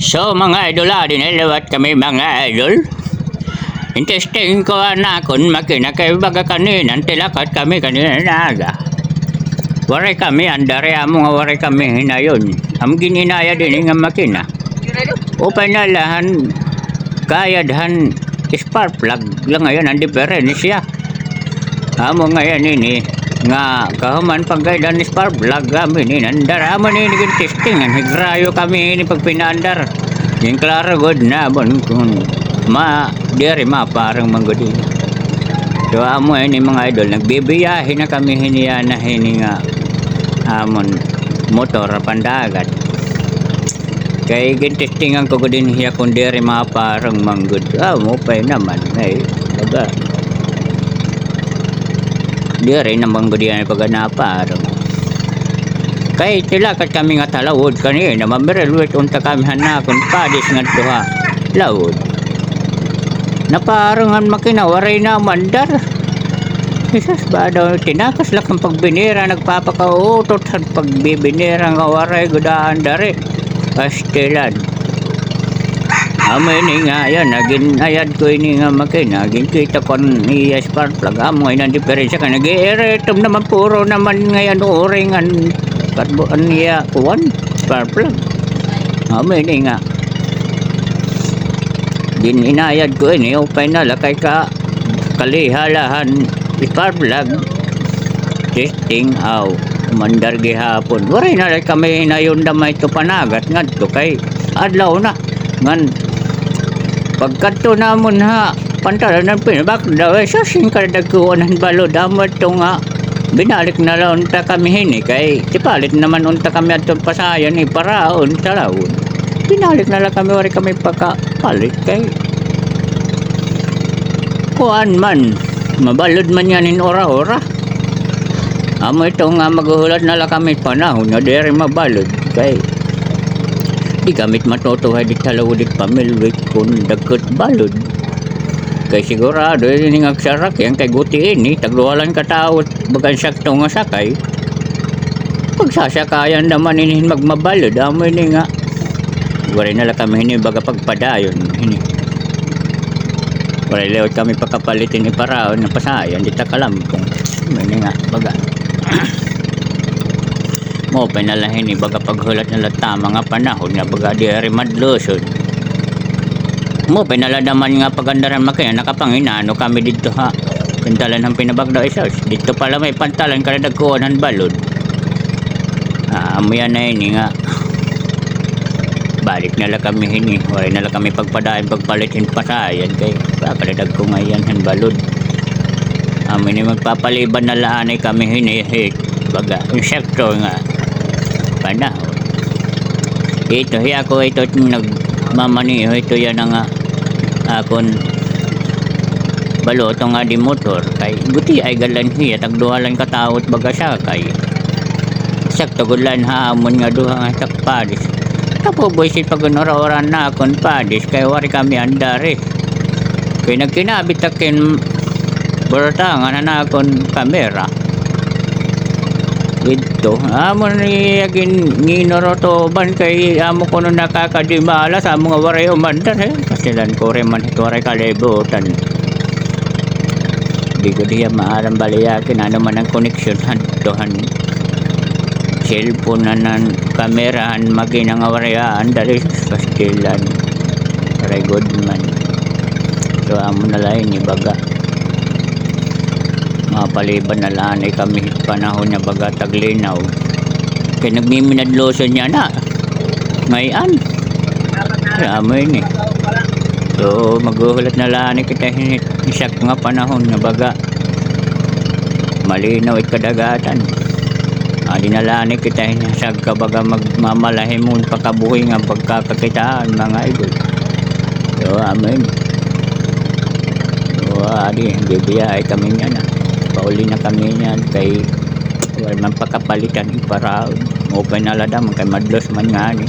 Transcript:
So mga idol, dinilawat kami mga idol. Interesting ko na kung makina kay baga kanina, tilakat kami kanina na aga. Waray kami, andari amo nga waray kami hinayon. Am gininaya din nga makina. Upay na lahan, kayadhan spark plug lang ngayon, ang diferensya. Amo ngayon ini, nga kahuman pagkailan ni spark plug kami ni andar amo ni naging testing ang higrayo kami ni pag pinaandar yung klaro good na bon kung diri parang manggodi. So amo ini mga idol nagbibiyahe na kami hiniya na hini nga amon motor pandagat kay gintestingan ko din hiya kung diri parang manggod mo pa naman ay baga diri namang gudian pagganapa kay tilakat kami nga talawod kanina mamirelwet unta kami hanakon padis nga duha lawod naparangan makina waray na mandar isas ba daw tinakas lang ang pagbinira nagpapakautot sa pagbibinira nga waray gudaan dari pastilan amay ni nga yan naging ayad ko ini nga makina naging kita kon ni spark plug amo ay nang diferensya ka nag-i-retom naman puro naman ngayon oringan katbuan niya kuwan spark plug amay ni nga din inayad ko ini upay na lakay ka kalihalahan spark plug testing aw mandar gihapon waray na kami hinayon damay to panagat ngadto kay adlaw na ngan pagkanto namon ha pantalan ng pinabak daw sa singkar dagkuan ng balod amat to nga binalik na lang unta kami hini kay tipalit naman unta kami atong pasayan ni paraon talawon binalik na lang kami wari kami pagkapalit kay kuan man mabalod man yan in ora-ora amo ito nga maghuhulad na lang kami panahon nga dere mabalod kay di gamit matutuhay di talawod di pamilwit kung dagkot balod kay sigurado ini nga sarak yan kay guti ini tagluwalan katawot bagan sakto nga sakay pagsasakayan naman ini magmabalod amo ini nga waray na lang kami ini baga pagpadayon ini waray lewat kami pakapalitin ni paraon na pasayan di takalampong ini nga baga mo pinalahin ni baga paghulat na tama nga panahon nga baga di madlusod mo pinala naman nga pagandaran makina nakapanginano kami dito ha pintalan ng pinabagdaw isas dito pala may pantalan ka na nagkuhanan balod amuyan na ini nga balik nala kami hini wala nala kami pagpadain pagpalitin pasayan kay kakaladag ko ngayon han balod amin ni magpapaliban na laanay kami hinihit baga insekto nga panahon ito hiya ko ito nagmamaniho ito yan nga akon baloto nga di motor kay buti ay galan hiya tagduhalan katawot baga sakay sakto gulan haamon nga duha nga sakpadis kapo boy si pagunora-oran na akon padis kay wari kami andari kay nagkinabit akin burta nga na akon kamera ito amo ni agin nginoroto ban kay amo ko nung nakakadimala sa mga waray umandar pasilan ko rin man ito waray kalibutan di ko diya maalam baliyakin ano man ang koneksyon hantohan cellphone na ng kamerahan maginang warayaan dali pasilan waray good man so amo na lain ibaga mapaliban na lang ay kami panahon na baga taglinaw kaya nagmiminadlosan niya na ngayon amoy ni so maghuhulat na lang kita hinisak nga panahon na baga malinaw at kadagatan di na lang kita hinisag ka baga magmamalahimon pakabuhi nga pagkakakitaan mga idol so amoy ni so adi bibiyahe kami niya na pauli na kami niyan kay wala man pakapalitan para open na ladam kay madlos man nga ni